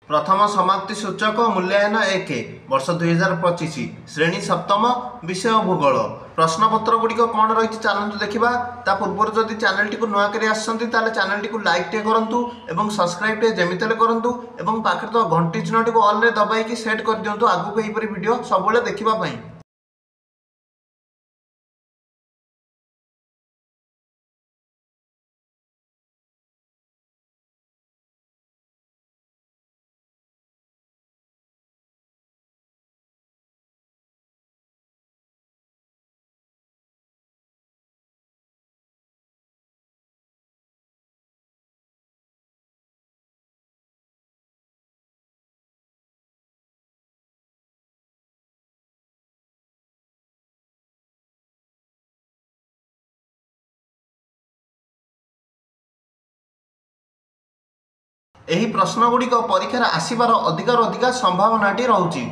प्रथम समाप्ति सूचक मूल्यांकन 1 वर्ष 2025 श्रेणी सप्तम विषय भूगोल प्रश्नपत्र गुड़िक कौन रही चलतु देखा ता पूर्व जदि चैनल टी नुआ कर चैनल टी लाइक टे करूँ और सब्सक्राइब टे जमीते करूँ और पाखे तो घंटी चिन्ह टी ऑल दबाई सेट कर दिंतु आगू यहीपरि वीडियो सब देखापी। ଏହି ପ୍ରଶ୍ନଗୁଡ଼ିକ ପରୀକ୍ଷାରେ ଆସିବାର ଅଧିକାରୁ ଅଧିକା ସମ୍ଭାବନାଟି ରହୁଛି।